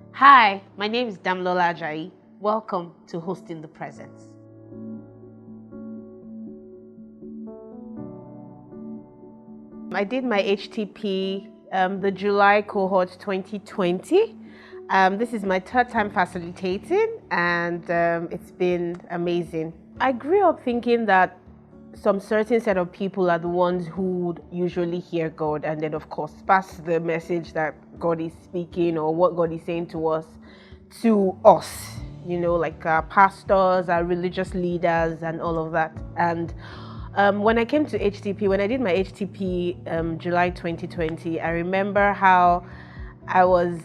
Hi, my name is DAMILOLA Ajayi. Welcome to Hosting the Presence. I did my HTP, the July cohort 2020. This is my third time facilitating, and it's been amazing. I grew up thinking that some certain set of people are the ones who would usually hear God and then, of course, pass the message that God is speaking or what God is saying to us, like our pastors, our religious leaders, and all of that. And when I came to HTP, when I did my HTP July 2020, I remember how I was,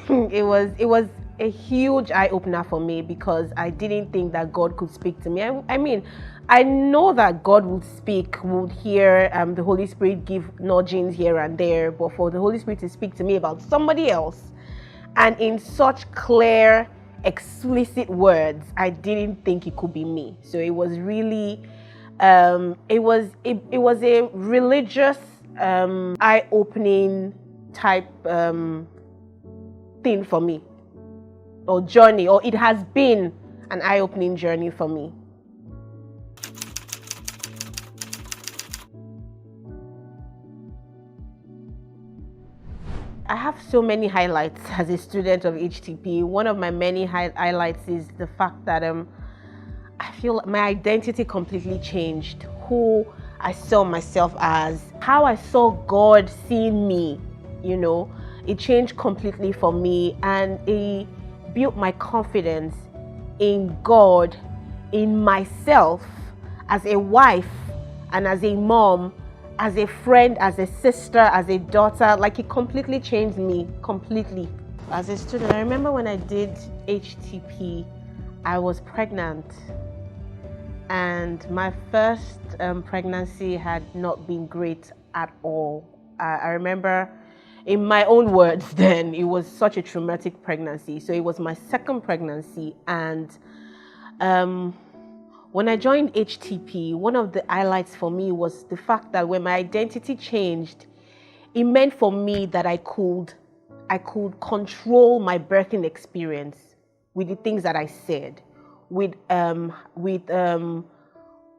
it was a huge eye opener for me because I didn't think that God could speak to me. I mean, I know that God would speak, would hear the Holy Spirit give nudgings here and there, but for the Holy Spirit to speak to me about somebody else and in such clear, explicit words, I didn't think it could be me. So it was really, it was a religious, eye-opening type thing for me, or journey, or it has been an eye-opening journey for me. I have so many highlights as a student of HTP. One of my many highlights is the fact that I feel my identity completely changed. Who I saw myself as, how I saw God seeing me, it changed completely for me, and it built my confidence in God, in myself, as a wife and as a mom, as a friend, as a sister, as a daughter. Like, it completely changed me, completely. As a student, I remember when I did HTP, I was pregnant, and my first pregnancy had not been great at all. I remember, in my own words then, it was such a traumatic pregnancy. So it was my second pregnancy, and when I joined HTP, one of the highlights for me was the fact that when my identity changed, it meant for me that I could control my birthing experience with the things that I said, with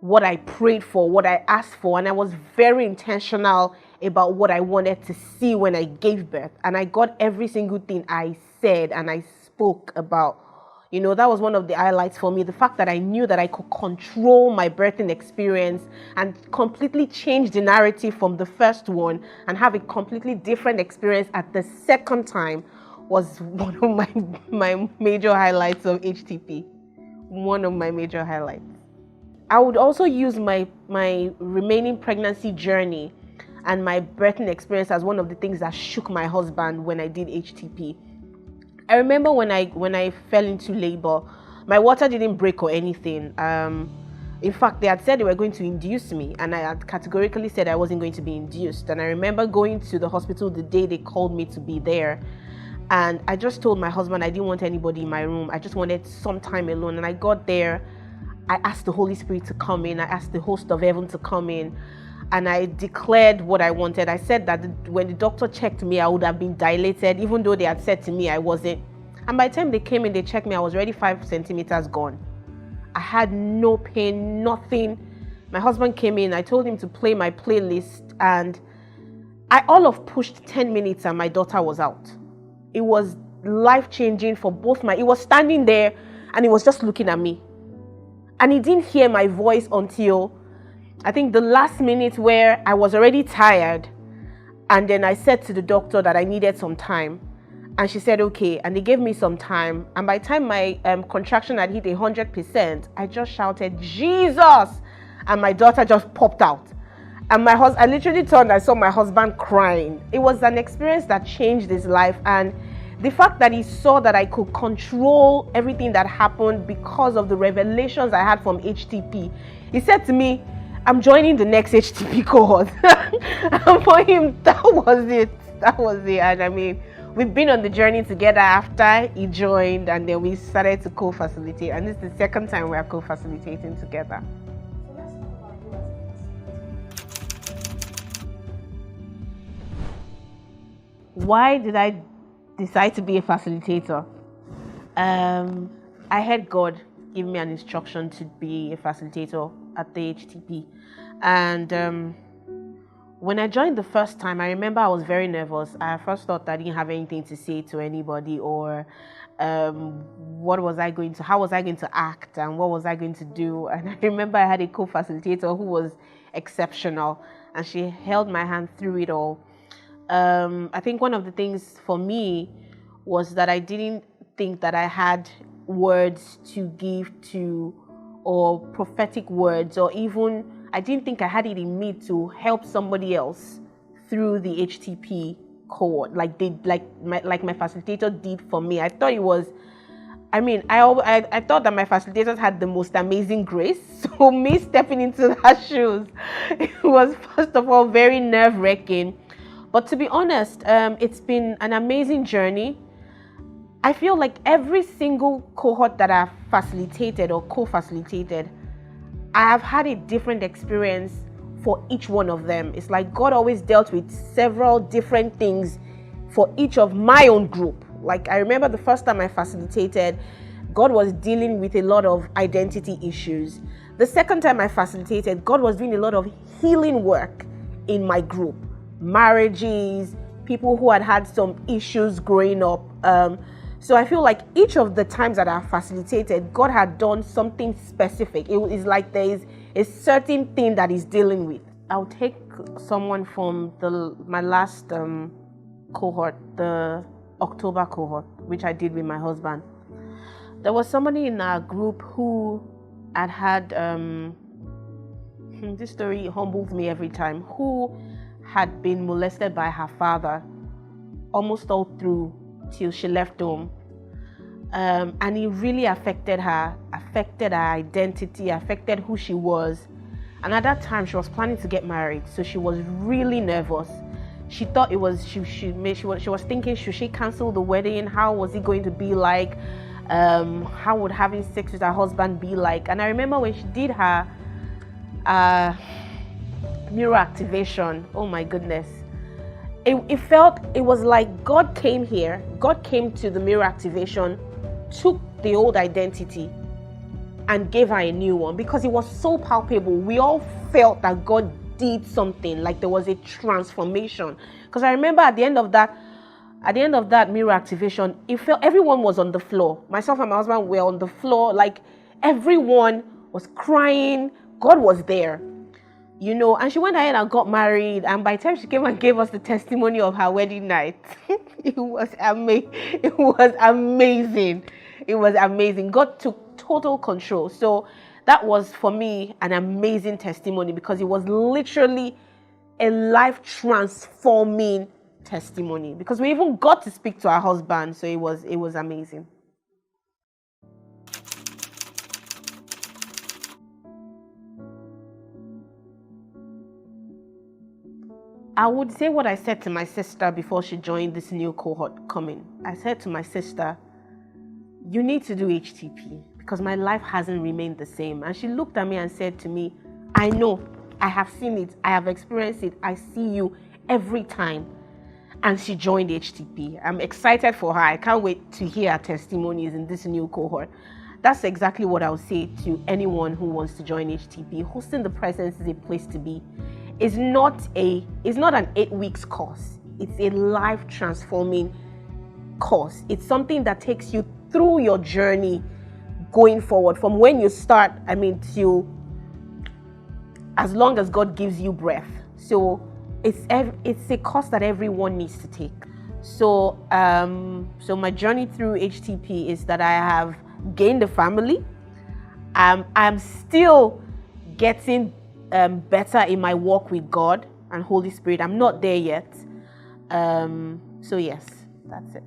what I prayed for, what I asked for, and I was very intentional about what I wanted to see when I gave birth, and I got every single thing I said and I spoke about. That was one of the highlights for me, the fact that I knew that I could control my birthing experience and completely change the narrative from the first one and have a completely different experience at the second time was one of my major highlights of HTP. One of my major highlights. I would also use my remaining pregnancy journey and my birthing experience as one of the things that shook my husband when I did HTP. I remember when I fell into labor, my water didn't break or anything. In fact, they had said they were going to induce me, and I had categorically said I wasn't going to be induced. And I remember going to the hospital the day they called me to be there, and I just told my husband I didn't want anybody in my room. I just wanted some time alone. And I got there, I asked the Holy Spirit to come in. I asked the host of heaven to come in. And I declared what I wanted. I said that when the doctor checked me, I would have been dilated, even though they had said to me I wasn't. And by the time they came in, they checked me, I was already 5 centimeters gone. I had no pain, nothing. My husband came in, I told him to play my playlist, and I all of pushed 10 minutes and my daughter was out. It was life-changing for both He was standing there and he was just looking at me. And he didn't hear my voice until I think the last minute, where I was already tired, and then I said to the doctor that I needed some time, and she said okay, and they gave me some time. And by the time my contraction had hit 100%, I just shouted Jesus, and my daughter just popped out. And I literally turned, I saw my husband crying. It was an experience that changed his life, and the fact that he saw that I could control everything that happened because of the revelations I had from HTP. He said to me, I'm joining the next HTP cohort. And for him, that was it. And I mean, we've been on the journey together after he joined, and then we started to co-facilitate. And this is the second time we are co-facilitating together. Why did I decide to be a facilitator? I had God give me an instruction to be a facilitator at the HTP. And when I joined the first time, I remember I was very nervous. I first thought I didn't have anything to say to anybody, or how was I going to act, and what was I going to do. And I remember I had a co-facilitator who was exceptional, and she held my hand through it all. I think one of the things for me was that I didn't think that I had words to give to, or prophetic words, or even I didn't think I had it in me to help somebody else through the HTP cohort, like my facilitator did for me. I thought it was, I thought that my facilitators had the most amazing grace. So me stepping into their shoes, it was first of all very nerve-wracking. But to be honest, it's been an amazing journey. I feel like every single cohort that I've facilitated or co-facilitated, I have had a different experience for each one of them. It's like God always dealt with several different things for each of my own group. Like I remember the first time I facilitated, God was dealing with a lot of identity issues. The second time I facilitated, God was doing a lot of healing work in my group. Marriages, people who had some issues growing up. So I feel like each of the times that I facilitated, God had done something specific. It is like there is a certain thing that He's dealing with. I'll take someone from my last cohort, the October cohort, which I did with my husband. There was somebody in our group who had this story humbles me every time, who had been molested by her father almost all through till she left home. And it really affected her identity, affected who she was. And at that time, she was planning to get married, so she was really nervous. She thought it was, she was thinking, should she cancel the wedding? How was it going to be like? How would having sex with her husband be like? And I remember when she did her mirror activation, oh my goodness. It was like God came to the mirror activation, took the old identity and gave her a new one, because it was so palpable. We all felt that God did something, like there was a transformation. Because I remember at the end of that mirror activation, it felt everyone was on the floor. Myself and my husband were on the floor, like everyone was crying. God was there. And she went ahead and got married. And by the time she came and gave us the testimony of her wedding night, it was amazing. It was amazing. God took total control. So that was, for me, an amazing testimony, because it was literally a life-transforming testimony. Because we even got to speak to our husband. So it was amazing. I would say what I said to my sister before she joined this new cohort coming. I said to my sister, you need to do HTP, because my life hasn't remained the same. And she looked at me and said to me, I know, I have seen it, I have experienced it, I see you every time. And she joined HTP. I'm excited for her. I can't wait to hear her testimonies in this new cohort. That's exactly what I would say to anyone who wants to join HTP. Hosting the Presence is a place to be. It's not an 8 weeks course. It's a life transforming course. It's something that takes you through your journey going forward, from when you start, till as long as God gives you breath. So it's a course that everyone needs to take. So my journey through HTP is that I have gained a family. I'm still getting better in my walk with God and Holy Spirit. I'm not there yet. So yes, that's it.